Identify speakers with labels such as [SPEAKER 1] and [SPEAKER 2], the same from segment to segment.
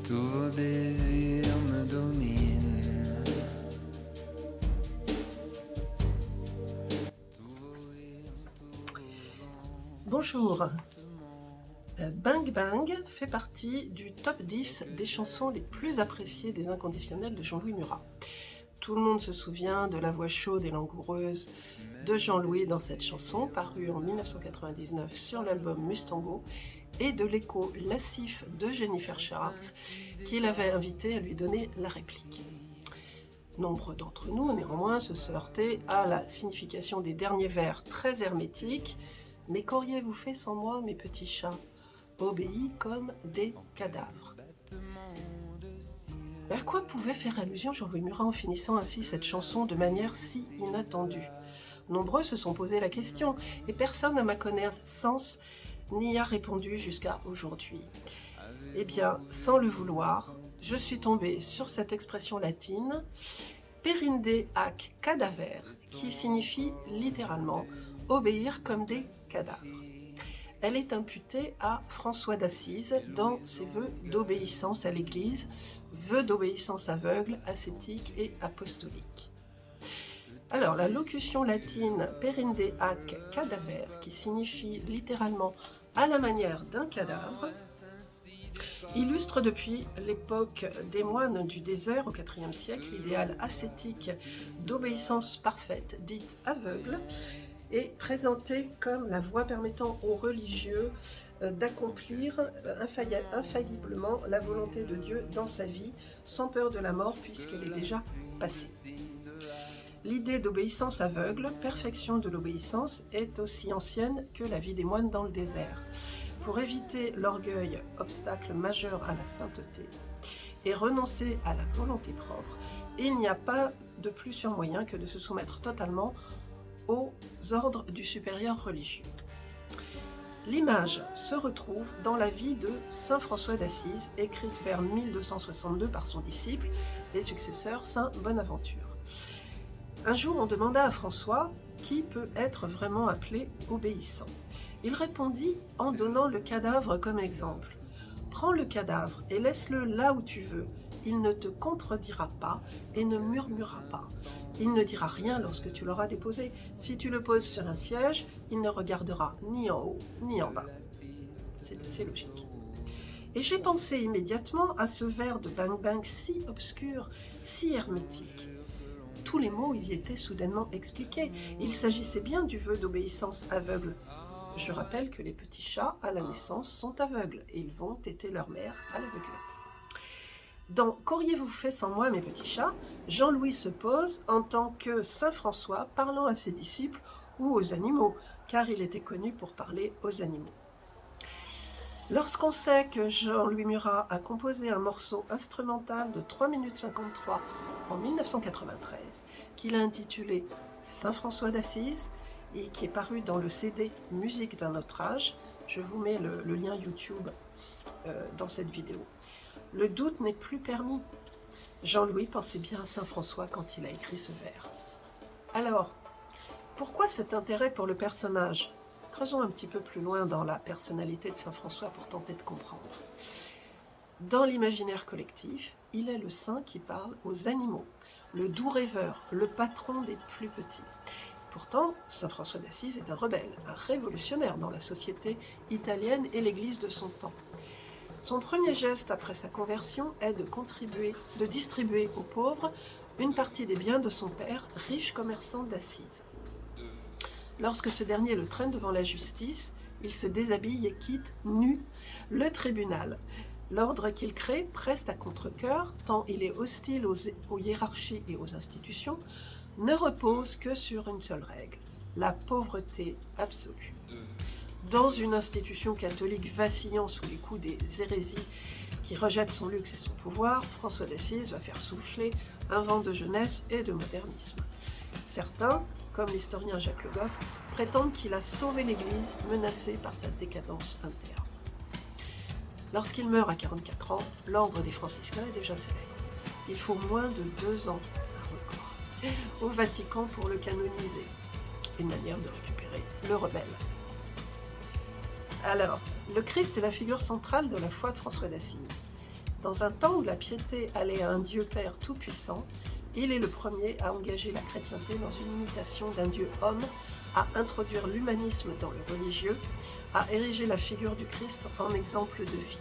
[SPEAKER 1] tous vos désirs me dominent.
[SPEAKER 2] Bonjour. Bang Bang fait partie du top 10 des chansons les plus appréciées des inconditionnels de Jean-Louis Murat. Tout le monde se souvient de la voix chaude et langoureuse de Jean-Louis dans cette chanson, parue en 1999 sur l'album Mustango, et de l'écho lascif de Jennifer Charles, qui l'avait invité à lui donner la réplique. Nombre d'entre nous, néanmoins, se heurtaient à la signification des derniers vers très hermétiques. « Mais qu'auriez-vous fait sans moi, mes petits chats, obéis comme des cadavres ?» À quoi pouvait faire allusion Jean-Louis Murat en finissant ainsi cette chanson de manière si inattendue ? Nombreux se sont posé la question, et personne à ma connaissance n'y a répondu jusqu'à aujourd'hui. Eh bien, sans le vouloir, je suis tombée sur cette expression latine « perinde ac cadaver » qui signifie littéralement « obéir comme des cadavres ». Elle est imputée à François d'Assise dans ses vœux d'obéissance à l'Église, vœux d'obéissance aveugle, ascétique et apostolique. Alors, la locution latine « perinde ac cadaver » qui signifie littéralement « à la manière d'un cadavre », illustre depuis l'époque des moines du désert au IVe siècle l'idéal ascétique d'obéissance parfaite, dite aveugle, est présenté comme la voie permettant aux religieux d'accomplir infailliblement la volonté de Dieu dans sa vie, sans peur de la mort puisqu'elle est déjà passée. L'idée d'obéissance aveugle, perfection de l'obéissance, est aussi ancienne que la vie des moines dans le désert. Pour éviter l'orgueil, obstacle majeur à la sainteté, et renoncer à la volonté propre, il n'y a pas de plus sûr moyen que de se soumettre totalement aux ordres du supérieur religieux. L'image se retrouve dans la vie de saint François d'Assise, écrite vers 1262 par son disciple et successeur saint Bonaventure. Un jour, on demanda à François qui peut être vraiment appelé obéissant. Il répondit en donnant le cadavre comme exemple. « Prends le cadavre et laisse-le là où tu veux. Il ne te contredira pas et ne murmurera pas. Il ne dira rien lorsque tu l'auras déposé. Si tu le poses sur un siège, il ne regardera ni en haut ni en bas. » C'est assez logique. Et j'ai pensé immédiatement à ce vers de Bang Bang si obscur, si hermétique. Tous les mots y étaient soudainement expliqués. Il s'agissait bien du vœu d'obéissance aveugle. Je rappelle que les petits chats, à la naissance, sont aveugles et ils vont téter leur mère à l'aveuglette. Dans « Qu'auriez-vous fait sans moi, mes petits chats ?» Jean-Louis se pose en tant que saint François parlant à ses disciples ou aux animaux, car il était connu pour parler aux animaux. Lorsqu'on sait que Jean-Louis Murat a composé un morceau instrumental de 3 minutes 53 en 1993, qu'il a intitulé « Saint François d'Assise », et qui est paru dans le CD « Musique d'un autre âge », je vous mets le lien YouTube dans cette vidéo. Le doute n'est plus permis. Jean-Louis pensait bien à saint François quand il a écrit ce vers. Alors, pourquoi cet intérêt pour le personnage ? Creusons un petit peu plus loin dans la personnalité de saint François pour tenter de comprendre. Dans l'imaginaire collectif, il est le saint qui parle aux animaux, le doux rêveur, le patron des plus petits. Pourtant, saint François d'Assise est un rebelle, un révolutionnaire dans la société italienne et l'Église de son temps. Son premier geste après sa conversion est de distribuer aux pauvres une partie des biens de son père, riche commerçant d'Assise. Lorsque ce dernier le traîne devant la justice, il se déshabille et quitte nu le tribunal. L'ordre qu'il crée preste à contre-cœur, tant il est hostile aux hiérarchies et aux institutions, ne repose que sur une seule règle, la pauvreté absolue. Dans une institution catholique vacillant sous les coups des hérésies qui rejettent son luxe et son pouvoir, François d'Assise va faire souffler un vent de jeunesse et de modernisme. Certains, comme l'historien Jacques Le Goff, prétendent qu'il a sauvé l'Église menacée par sa décadence interne. Lorsqu'il meurt à 44 ans, l'ordre des franciscains est déjà célèbre. Il faut moins de 2 ans, un record, au Vatican pour le canoniser. Une manière de récupérer le rebelle. Alors, le Christ est la figure centrale de la foi de François d'Assise. Dans un temps où la piété allait à un Dieu Père tout-puissant, il est le premier à engager la chrétienté dans une imitation d'un Dieu homme, à introduire l'humanisme dans le religieux, à ériger la figure du Christ en exemple de vie.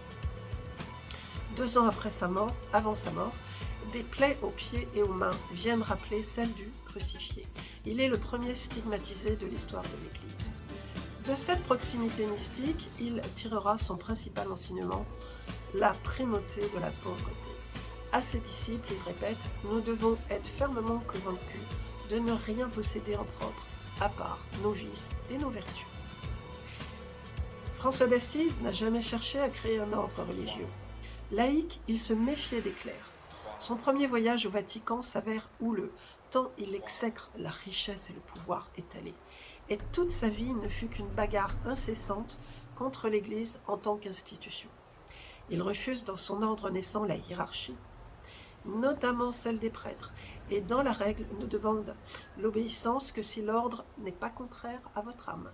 [SPEAKER 2] 2 ans après sa mort, avant sa mort, des plaies aux pieds et aux mains viennent rappeler celles du crucifié. Il est le premier stigmatisé de l'histoire de l'Église. De cette proximité mystique, il tirera son principal enseignement, la primauté de la pauvreté. À ses disciples, il répète, nous devons être fermement convaincus de ne rien posséder en propre, à part nos vices et nos vertus. François d'Assise n'a jamais cherché à créer un ordre religieux. Laïque, il se méfiait des clercs. Son premier voyage au Vatican s'avère houleux, tant il exècre la richesse et le pouvoir étalés. Et toute sa vie ne fut qu'une bagarre incessante contre l'Église en tant qu'institution. Il refuse dans son ordre naissant la hiérarchie, notamment celle des prêtres, et dans la règle ne demande l'obéissance que si l'ordre n'est pas contraire à votre âme.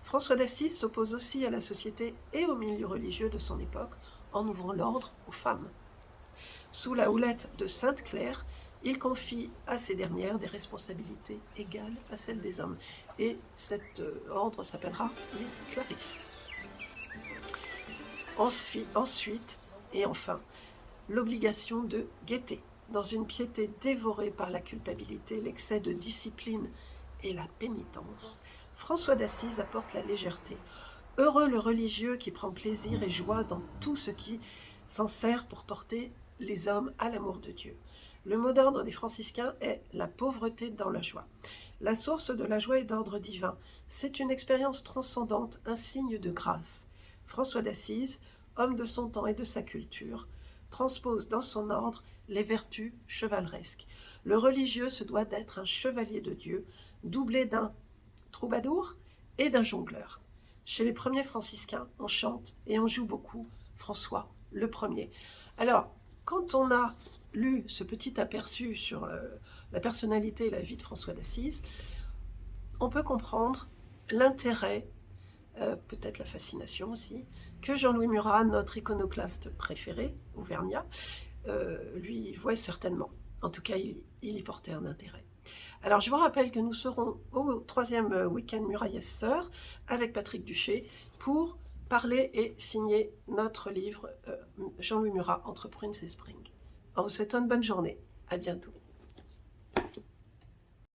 [SPEAKER 2] François d'Assise s'oppose aussi à la société et au milieu religieux de son époque en ouvrant l'ordre aux femmes. Sous la houlette de Sainte Claire, il confie à ces dernières des responsabilités égales à celles des hommes. Et cet ordre s'appellera les Clarisses. Ensuite, et enfin, l'obligation de gaieté. Dans une piété dévorée par la culpabilité, l'excès de discipline et la pénitence, François d'Assise apporte la légèreté. Heureux le religieux qui prend plaisir et joie dans tout ce qui s'en sert pour porter les hommes à l'amour de Dieu. Le mot d'ordre des franciscains est la pauvreté dans la joie. La source de la joie est d'ordre divin. C'est une expérience transcendante, un signe de grâce. François d'Assise, homme de son temps et de sa culture, transpose dans son ordre les vertus chevaleresques. Le religieux se doit d'être un chevalier de Dieu, doublé d'un troubadour et d'un jongleur. Chez les premiers franciscains, on chante et on joue beaucoup François le premier. Alors, quand on a lu ce petit aperçu sur la personnalité et la vie de François d'Assise, on peut comprendre l'intérêt, peut-être la fascination aussi, que Jean-Louis Murat, notre iconoclaste préféré, auvergnat, lui voit certainement. En tout cas, il y portait un intérêt. Alors, je vous rappelle que nous serons au 3e week-end Muraillesse-Sœurs avec Patrick Duché pour parler et signer notre livre Jean-Louis Murat, Entre Prunes et Spring. On vous souhaite une bonne journée. À bientôt.